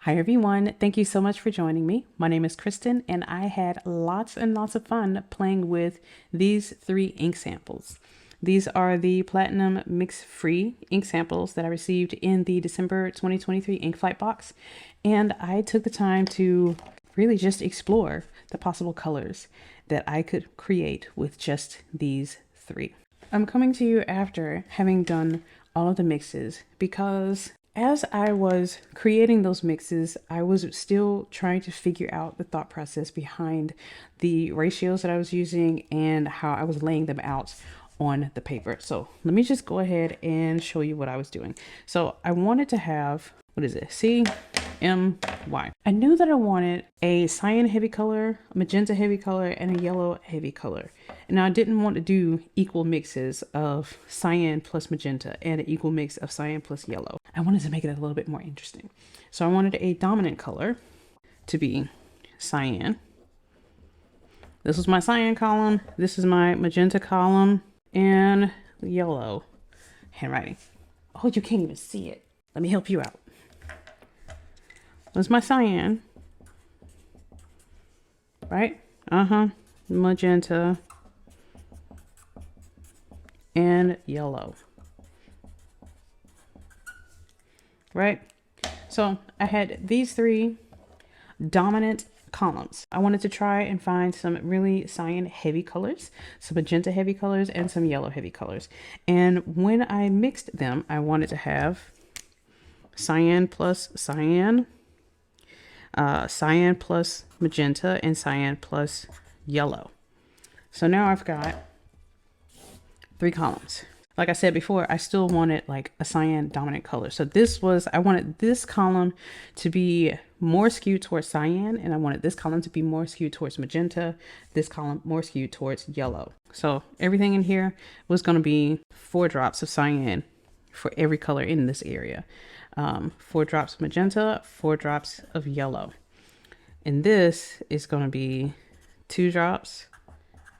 Hi everyone, thank you so much for joining me. My name is Kristen and I had lots and lots of fun playing with these 3 ink samples. These are the Platinum Mix Free ink samples that I received in the December 2023 ink flight box. And I took the time to really just explore the possible colors that I could create with just these 3. I'm coming to you after having done all of the mixes because as I was creating those mixes, I was still trying to figure out the thought process behind the ratios that I was using and how I was laying them out on the paper. So let me just go ahead and show you what I was doing. So I wanted to have, what is it? CMY. I knew that I wanted a cyan heavy color, a magenta heavy color, and a yellow heavy color. And I didn't want to do equal mixes of cyan plus magenta and an equal mix of cyan plus yellow. I wanted to make it a little bit more interesting. So I wanted a dominant color to be cyan. This was my cyan column. This is my magenta column and yellow handwriting. Oh, you can't even see it. Let me help you out. That's my cyan, right? Magenta and yellow, right? So I had these 3 dominant columns. I wanted to try and find some really cyan heavy colors, some magenta heavy colors, and some yellow heavy colors. And when I mixed them, I wanted to have cyan plus cyan, cyan plus magenta, and cyan plus yellow. So now I've got 3 columns. Like I said before, I still wanted like a cyan dominant color. So I wanted this column to be more skewed towards cyan, and I wanted this column to be more skewed towards magenta, this column more skewed towards yellow. So everything in here was going to be 4 drops of cyan for every color in this area. 4 drops of magenta, 4 drops of yellow. And this is going to be 2 drops,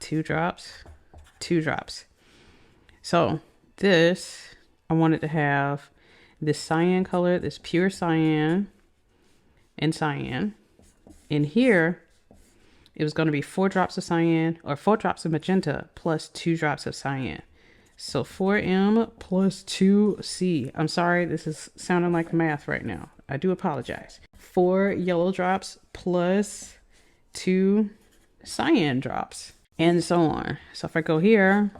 2 drops, 2 drops. So this, I wanted to have this cyan color, this pure cyan and cyan. In here, it was going to be 4 drops of cyan or 4 drops of magenta plus 2 drops of cyan. So 4M plus 2C. I'm sorry, this is sounding like math right now. I do apologize. 4 yellow drops plus 2 cyan drops, and so on. So if I go here,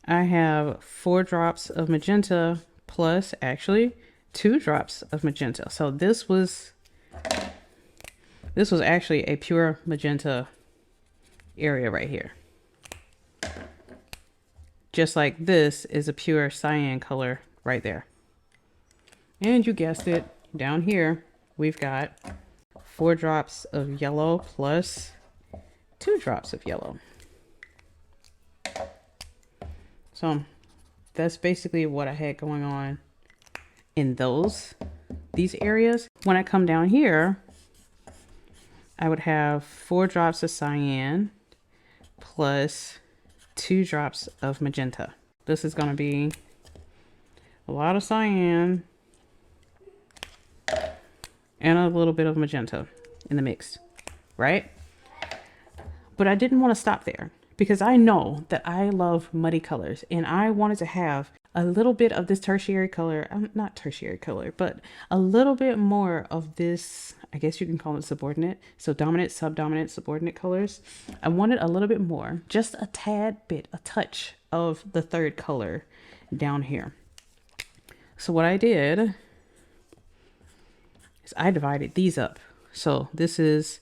I have 4 drops of magenta plus actually 2 drops of magenta. So this was actually a pure magenta area right here. Just like this is a pure cyan color right there. And you guessed it, down here, we've got 4 drops of yellow plus 2 drops of yellow. So that's basically what I had going on in these areas. When I come down here, I would have 4 drops of cyan plus 2 drops of magenta. This is going to be a lot of cyan and a little bit of magenta in the mix, right? But I didn't want to stop there because I know that I love muddy colors and I wanted to have a little bit of this tertiary color, not tertiary color, but a little bit more of this, I guess you can call it subordinate. So dominant, subdominant, subordinate colors. I wanted a little bit more, just a tad bit, a touch of the 3rd color down here. So what I did is I divided these up. So this is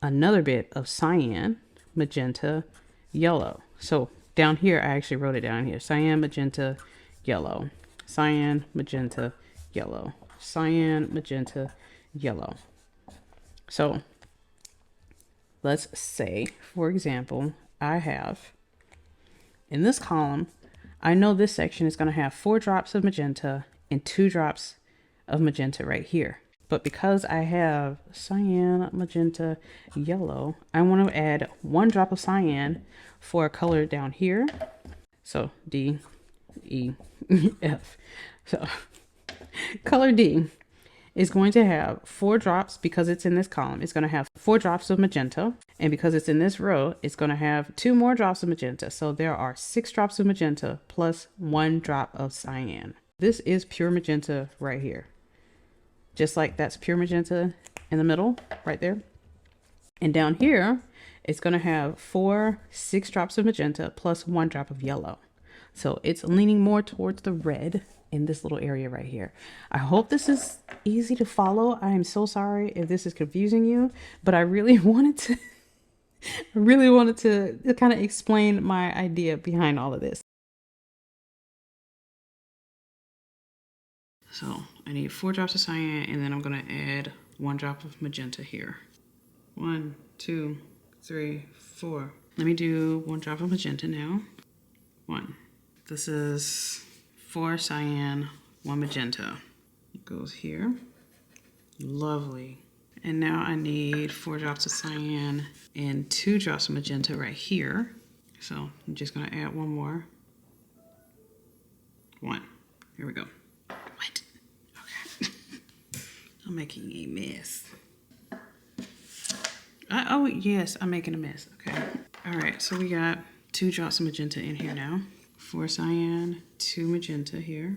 another bit of cyan, magenta, yellow. So down here, I actually wrote it down here. Cyan, magenta, yellow. Cyan, magenta, yellow. Cyan, magenta, yellow. So let's say, for example, I have in this column, I know this section is going to have 4 drops of magenta and 2 drops of magenta right here. But because I have cyan, magenta, yellow, I want to add 1 drop of cyan for a color down here. So D, E, F. So color D. is going to have 4 drops because it's in this column. It's going to have 4 drops of magenta. And because it's in this row, it's going to have 2 more drops of magenta. So there are 6 drops of magenta plus 1 drop of cyan. This is pure magenta right here. Just like that's pure magenta in the middle right there. And down here, it's going to have 6 drops of magenta plus 1 drop of yellow. So it's leaning more towards the red in this little area right here. I hope this is easy to follow. I am so sorry if this is confusing you, but I really wanted to kind of explain my idea behind all of this. So I need 4 drops of cyan, and then I'm going to add 1 drop of magenta here. 1, 2, 3, 4. Let me do 1 drop of magenta now. 1. This is 4 cyan, 1 magenta. It goes here. Lovely. And now I need 4 drops of cyan and 2 drops of magenta right here. So I'm just going to add 1 more. 1. Here we go. What? Okay. I'm making a mess. Oh, yes, I'm making a mess. Okay. All right, so we got 2 drops of magenta in here now. 4 cyan, 2 magenta here.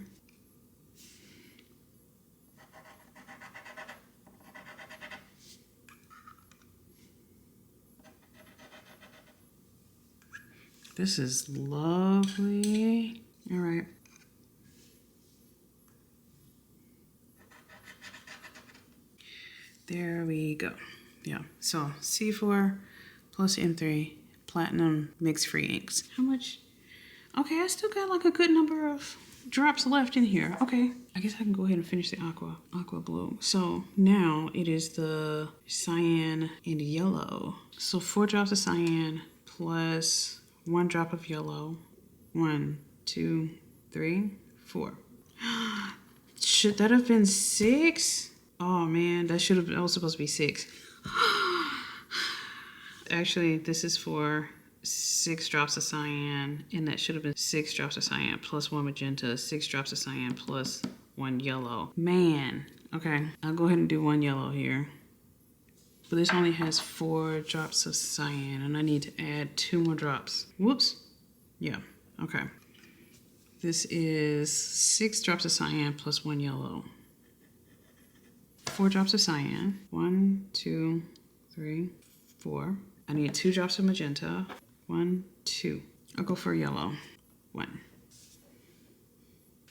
This is lovely. All right. There we go. Yeah, so C4 plus M3 platinum mix free inks. How much? Okay, I still got like a good number of drops left in here. Okay, I guess I can go ahead and finish the aqua blue. So now it is the cyan and yellow. So 4 drops of cyan plus 1 drop of yellow. 1, 2, 3, 4. Should that have been 6? Oh man, that was supposed to be 6. Actually, this is for 6 drops of cyan, and that should have been 6 drops of cyan plus 1 magenta, 6 drops of cyan plus 1 yellow. Man. Okay, I'll go ahead and do 1 yellow here. But this only has 4 drops of cyan, and I need to add 2 more drops. Whoops. Yeah, okay. This is 6 drops of cyan plus 1 yellow. 4 drops of cyan. 1, 2, 3, 4. I need 2 drops of magenta. 1, 2. I'll go for yellow. 1.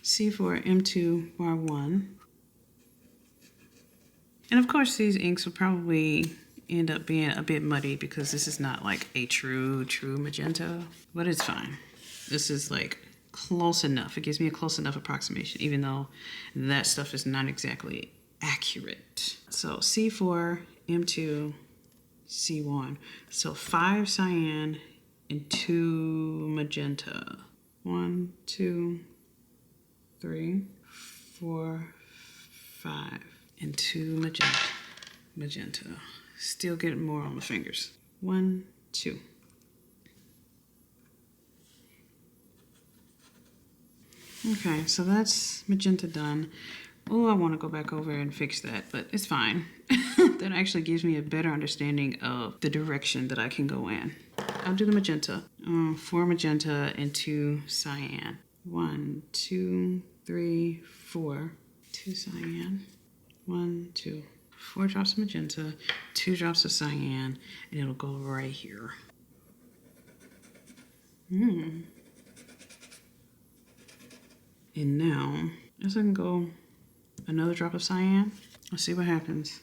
C4 M2 bar 1. And of course these inks will probably end up being a bit muddy because this is not like a true magenta, but it's fine. This is like close enough. It gives me a close enough approximation, even though that stuff is not exactly accurate. So C4, M2, C1. So 5 cyan and 2 magenta. 1, 2, 3, 4, 5, and 2 magenta. Still getting more on my fingers. 1, 2. Okay, so that's magenta done. Oh, I want to go back over and fix that, but it's fine. That actually gives me a better understanding of the direction that I can go in. I'll do the magenta. 4 magenta and 2 cyan. 1, 2, 3, 4. 2 cyan. 1, 2. 4 drops of magenta, 2 drops of cyan, and it'll go right here. And now, as I can go another drop of cyan, let's see what happens.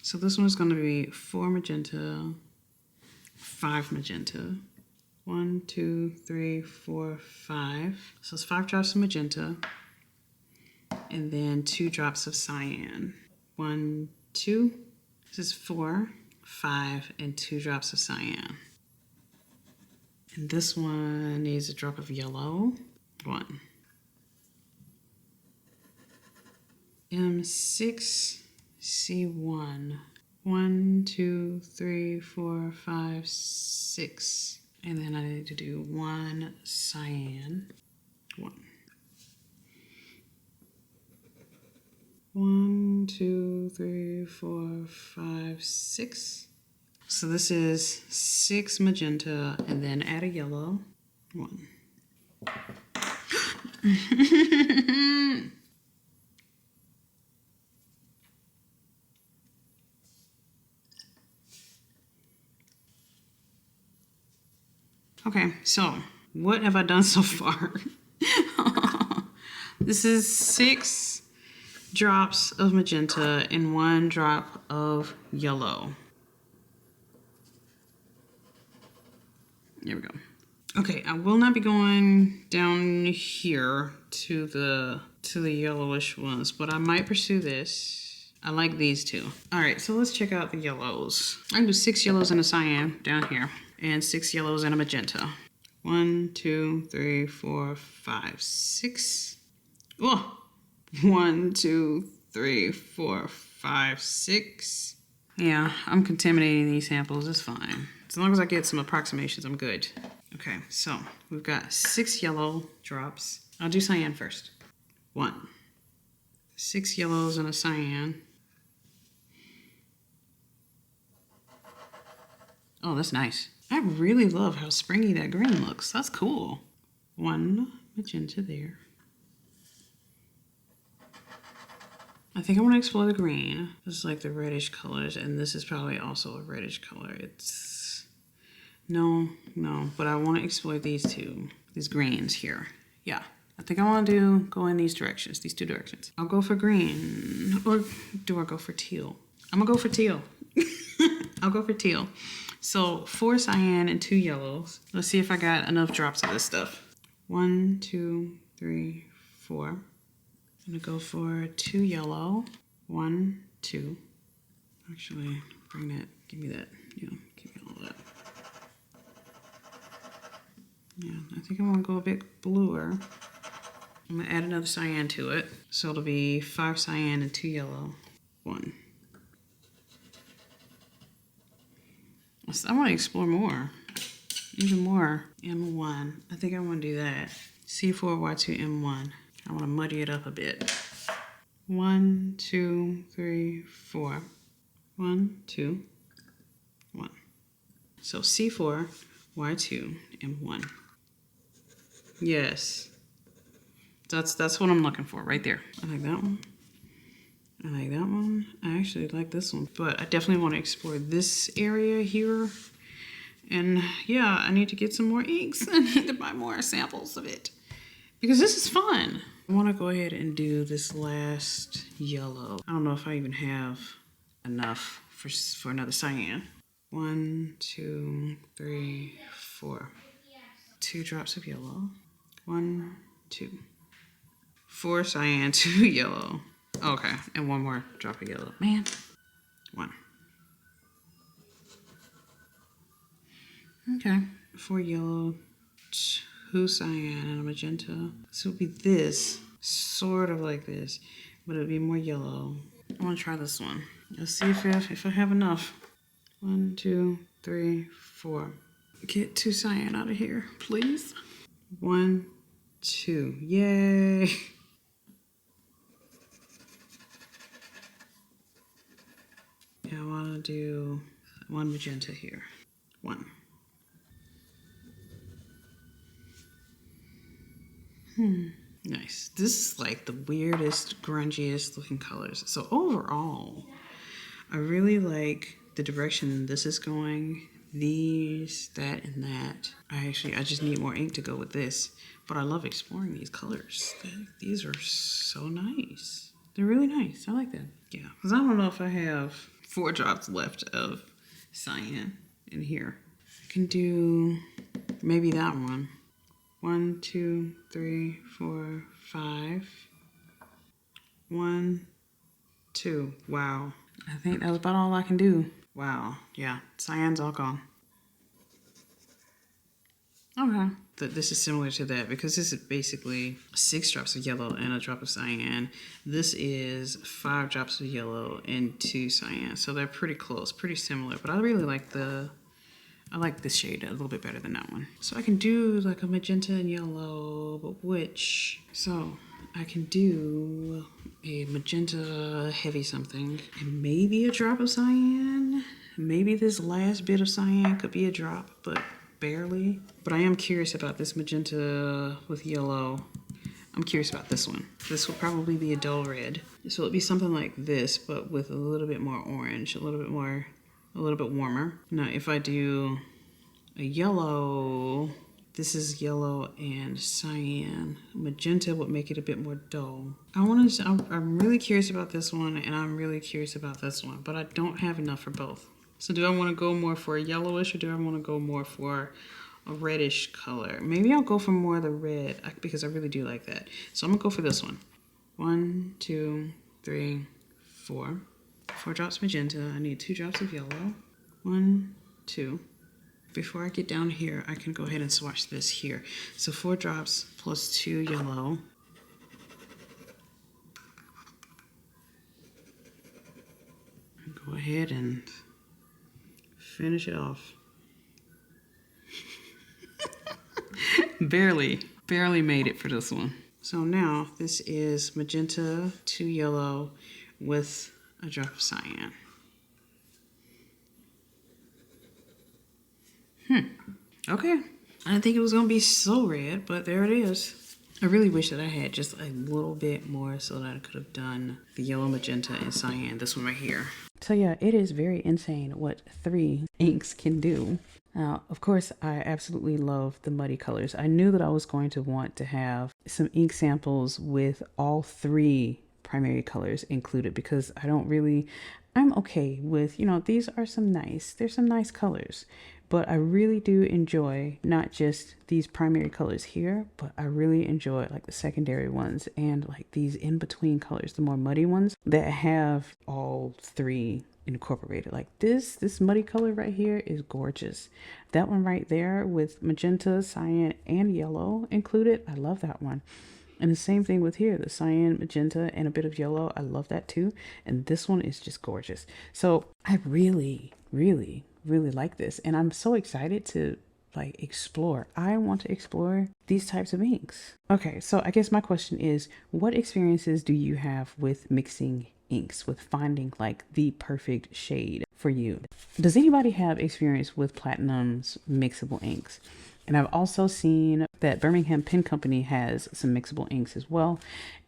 So this one is going to be 4 magenta, 5 magenta. 1, 2, 3, 4, 5. So it's 5 drops of magenta, and then 2 drops of cyan. 1, 2. This is 4, 5, and 2 drops of cyan. And this one needs a drop of yellow. 1. M6, C1. 1, 2, 3, 4, 5, 6. And then I need to do 1 cyan. 1. 2, 3, 4, 5, 6. So this is 6 magenta, and then add a yellow. 1. Okay, so what have I done so far? This is 6 drops of magenta and 1 drop of yellow. There we go. Okay, I will not be going down here to the yellowish ones, but I might pursue this. I like these two. All right, so let's check out the yellows. I can do 6 yellows and a cyan down here, and 6 yellows and a magenta. 1, 2, 3, 4, 5, 6. Oh, 1, 2, 3, 4, 5, 6. Yeah, I'm contaminating these samples. It's fine. As long as I get some approximations, I'm good. Okay, so we've got 6 yellow drops. I'll do cyan first. 1. 6 yellows and a cyan. Oh, that's nice. I really love how springy that green looks. That's cool. 1 magenta there. I think I want to explore the green. This is like the reddish colors, and this is probably also a reddish color. It's... No, but I want to explore these greens here. Yeah, I think I want to go in these directions, these 2 directions. I'll go for green, or do I go for teal? I'm gonna go for teal. I'll go for teal. So 4 cyan and 2 yellows. Let's see if I got enough drops of this stuff. 1, 2, 3, 4. I'm gonna go for 2 yellow. 1, 2. Actually, bring that, give me that. Yeah, give me all that. Yeah, I think I want to go a bit bluer. I'm going to add another cyan to it. So it'll be 5 cyan and 2 yellow. 1. I want to explore more. Even more. M1. I think I want to do that. C4, Y2, M1. I want to muddy it up a bit. 1, 2, 3, 4. 1, 2, 1. So C4, Y2, M1. Yes. That's what I'm looking for right there. I like that one. I like that one. I actually like this one, but I definitely want to explore this area here. And yeah, I need to get some more inks. I need to buy more samples of it because this is fun. I want to go ahead and do this last yellow. I don't know if I even have enough for another cyan. 1, 2, 3, 4. 2 drops of yellow. 1, 2. 4 cyan, 2 yellow. Okay, and 1 more drop of yellow. Man. 1. Okay. 4 yellow, 2 cyan, and a magenta. So it would be this, sort of like this, but it would be more yellow. I want to try this one. Let's see if I have enough. 1, 2, 3, 4. Get 2 cyan out of here, please. 1, 2. Yay! Yeah, I want to do 1 magenta here. 1. Nice. This is like the weirdest, grungiest looking colors. So overall, I really like the direction this is going. These, that, and that. I just need more ink to go with this. But I love exploring these colors. These are so nice. They're really nice. I like them. Yeah, because I don't know if I have 4 drops left of cyan in here. I can do maybe that one. 1, 2, 3, 4, 5. 1, 2. Wow. I think that was about all I can do. Wow. Yeah. Cyan's all gone. Okay. This is similar to that because this is basically 6 drops of yellow and a drop of cyan. This is 5 drops of yellow and 2 cyan. So they're pretty close, pretty similar. But I really like I like this shade a little bit better than that one. So I can do like a magenta and yellow, but which? So I can do a magenta heavy something, and maybe a drop of cyan. Maybe this last bit of cyan could be a drop, but barely. But I am curious about this magenta with yellow. I'm curious about this one. This will probably be a dull red. So it'll be something like this, but with a little bit more orange, a little bit warmer. Now, if I do a yellow, this is yellow and cyan. Magenta would make it a bit more dull. I'm really curious about this one, and I'm really curious about this one, but I don't have enough for both. So do I want to go more for a yellowish, or do I want to go more for a reddish color? Maybe I'll go for more of the red, because I really do like that. So I'm gonna go for this one. 1, 2, 3, 4. 4 drops magenta. I need 2 drops of yellow. 1, 2. Before I get down here, I can go ahead and swatch this here. So 4 drops plus 2 yellow. Go ahead and finish it off. Barely made it for this one. So now this is magenta, 2 yellow with a drop of cyan. Okay. I didn't think it was going to be so red, but there it is. I really wish that I had just a little bit more so that I could have done the yellow, magenta, and cyan. This one right here. So yeah, it is very insane what 3 inks can do. Now, of course, I absolutely love the muddy colors. I knew that I was going to want to have some ink samples with all 3 primary colors included, because I'm okay with, these are there's some nice colors. But I really do enjoy not just these primary colors here, but I really enjoy like the secondary ones and like these in-between colors, the more muddy ones that have all 3 incorporated. Like this muddy color right here is gorgeous. That one right there with magenta, cyan, and yellow included, I love that one. And the same thing with here, the cyan, magenta, and a bit of yellow. I love that too. And this one is just gorgeous. So I really like this, and I'm so excited to explore. I want to explore these types of inks. Okay, so I guess my question is, what experiences do you have with mixing inks, with finding the perfect shade for you? Does anybody have experience with Platinum's mixable inks? And I've also seen that Birmingham Pen Company has some mixable inks as well,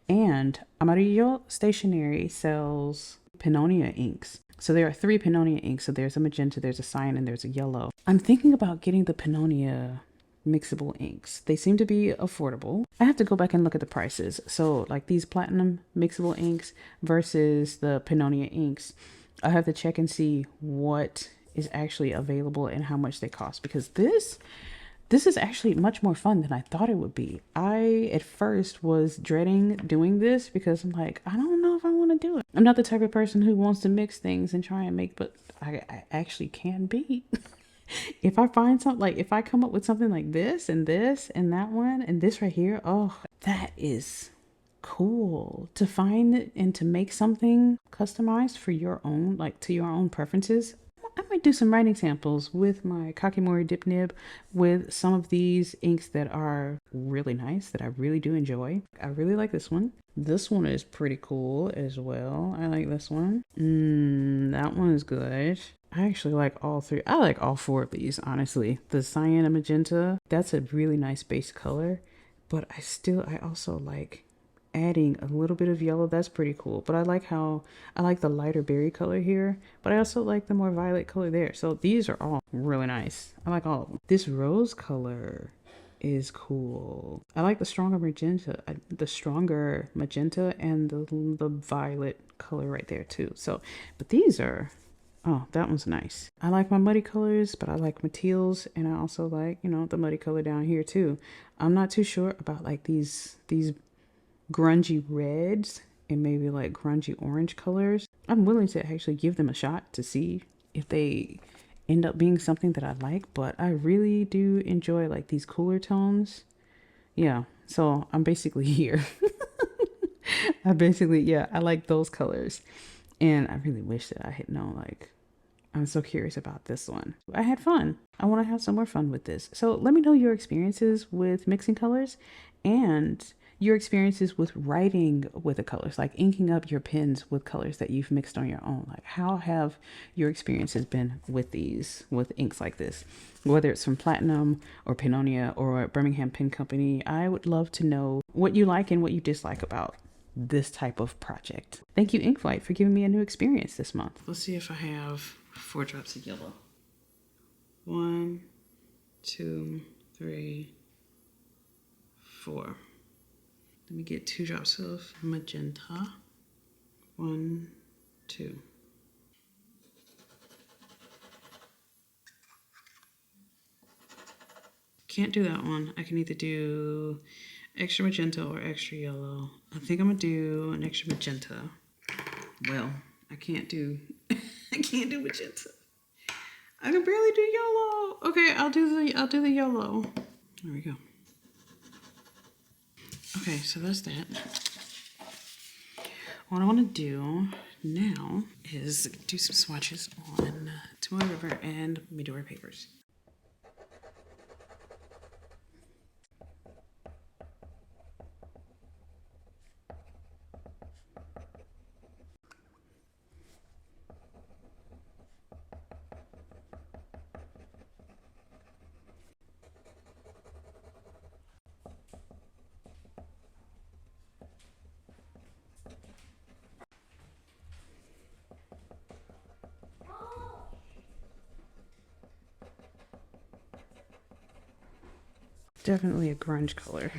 and Amarillo Stationery sells Pannonia inks. So there are 3 Pannonia inks. So there's a magenta, there's a cyan, and there's a yellow. I'm thinking about getting the Pannonia mixable inks. They seem to be affordable. I have to go back and look at the prices. So these Platinum mixable inks versus the Pannonia inks, I have to check and see what is actually available and how much they cost, because this is actually much more fun than I thought it would be. I, at first, was dreading doing this because I'm like, I don't know if I want to do it. I'm not the type of person who wants to mix things and try and make, but I actually can be. If I find something, if I come up with something like this and that one and this right here, oh, that is cool. To find it and to make something customized for your own, to your own preferences. I might do some writing samples with my Kakimori dip nib with some of these inks that are really nice, that I really do enjoy. I really like this one. This one is pretty cool as well. I like this one. That one is good. I actually like all 3. I like all 4 of these, honestly. The cyan and magenta, that's a really nice base color. But I also like adding a little bit of yellow. That's pretty cool. But I like the lighter berry color here, but I also like the more violet color there. So these are all really nice. I like all of them. This rose color is cool. I like the stronger magenta and the violet color right there too. So, but these are, oh, that one's nice. I like my muddy colors, but I like my teals, and I also like, the muddy color down here too. I'm not too sure about these grungy reds and maybe grungy orange colors. I'm willing to actually give them a shot to see if they end up being something that I like, but I really do enjoy these cooler tones. Yeah, so I'm basically here. I like those colors, and I really wish that I had known. I'm so curious about this one. I had fun. I want to have some more fun with this. So let me know your experiences with mixing colors, and your experiences with writing with the colors, like inking up your pens with colors that you've mixed on your own. Like, how have your experiences been with these, with inks like this? Whether it's from Platinum or Pannonia or Birmingham Pen Company, I would love to know what you like and what you dislike about this type of project. Thank you, Inkflight, for giving me a new experience this month. Let's see if I have 4 drops of yellow. 1, 2, 3, 4. Let me get 2 drops of magenta. 1, 2. Can't do that one. I can either do extra magenta or extra yellow. I think I'm gonna do an extra magenta. Well, I can't do I can't do magenta. I can barely do yellow. Okay, I'll do the yellow. There we go. Okay, so that's that. What I want to do now is do some swatches on Tomoe River and Midori papers. Definitely a grunge color.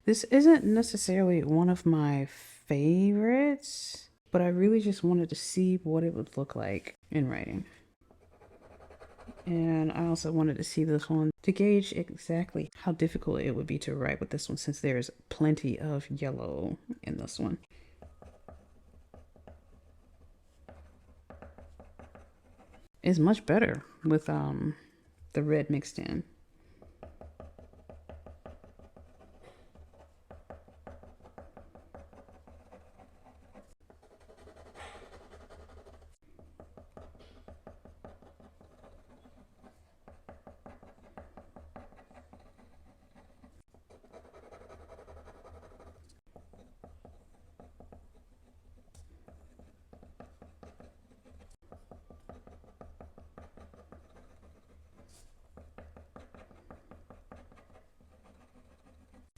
This isn't necessarily one of my favorites, but I really just wanted to see what it would look like in writing. And I also wanted to see this one to gauge exactly how difficult it would be to write with this one, since there's plenty of yellow in this one. It's much better with the red mixed in.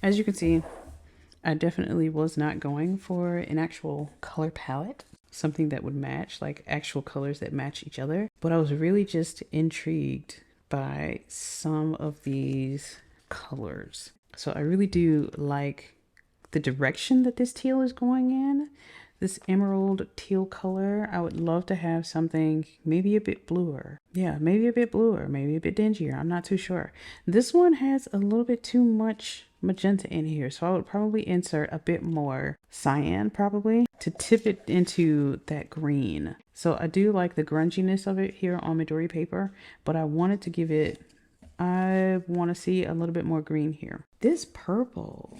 As you can see, I definitely was not going for an actual color palette, something that would match, like actual colors that match each other. But I was really just intrigued by some of these colors. So I really do like the direction that this teal is going in. This emerald teal color, I would love to have something maybe a bit bluer. Yeah, maybe a bit bluer, maybe a bit dingier. I'm not too sure. This one has a little bit too much magenta in here, so I would probably insert a bit more cyan probably to tip it into that green. So I do like the grunginess of it here on Midori paper, but I wanted to give it, I want to see a little bit more green here. This purple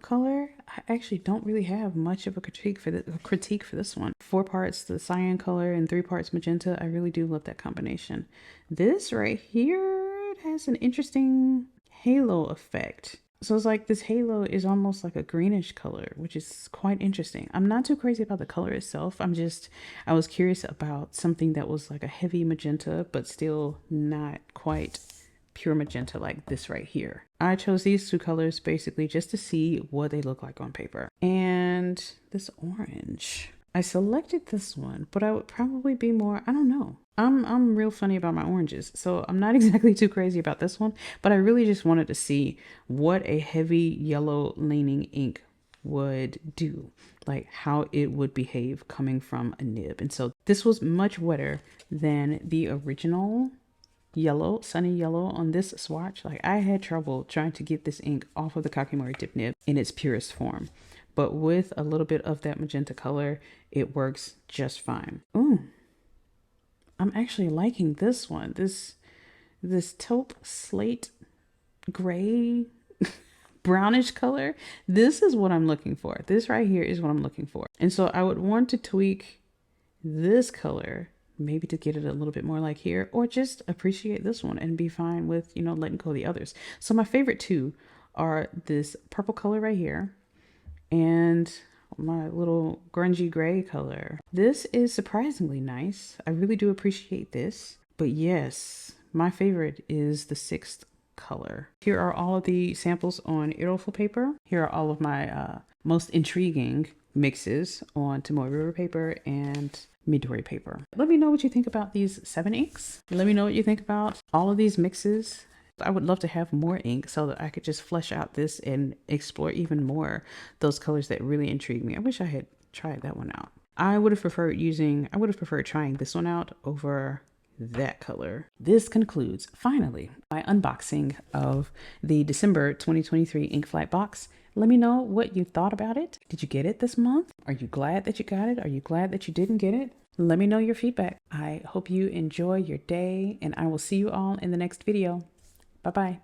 color, I actually don't really have much of a critique for this one. 4 parts the cyan color and 3 parts magenta. I really do love that combination. This right here, it has an interesting halo effect. So it's like this halo is almost like a greenish color, which is quite interesting. I'm not too crazy about the color itself. I was curious about something that was like a heavy magenta, but still not quite pure magenta like this right here. I chose these 2 colors basically just to see what they look like on paper. And this orange, I selected this one, but I would probably be more, I don't know. I'm real funny about my oranges, so I'm not exactly too crazy about this one, but I really just wanted to see what a heavy yellow leaning ink would do. like how it would behave coming from a nib. And so this was much wetter than the original yellow, sunny yellow on this swatch. Like I had trouble trying to get this ink off of the Kakimori dip nib in its purest form. But with a little bit of that magenta color, it works just fine. Ooh, I'm actually liking this one. This taupe slate gray brownish color. This is what I'm looking for. This right here is what I'm looking for. And so I would want to tweak this color, maybe to get it a little bit more like here, or just appreciate this one and be fine with, you know, letting go of the others. So my favorite two are this purple color right here and my little grungy gray color. This is surprisingly nice. I really do appreciate this. But yes, my favorite is the sixth color. Here are all of the samples on Iroful paper. Here are all of my most intriguing mixes on Tomoe River paper and Midori paper. Let me know what you think about these 7 inks. Let me know what you think about all of these mixes. I would love to have more ink so that I could just flesh out this and explore even more those colors that really intrigue me. I wish I had tried that one out. I would have preferred trying this one out over that color. This concludes, finally, my unboxing of the December 2023 Ink Flight box. Let me know what you thought about it. Did you get it this month? Are you glad that you got it? Are you glad that you didn't get it? Let me know your feedback. I hope you enjoy your day, and I will see you all in the next video. Bye-bye.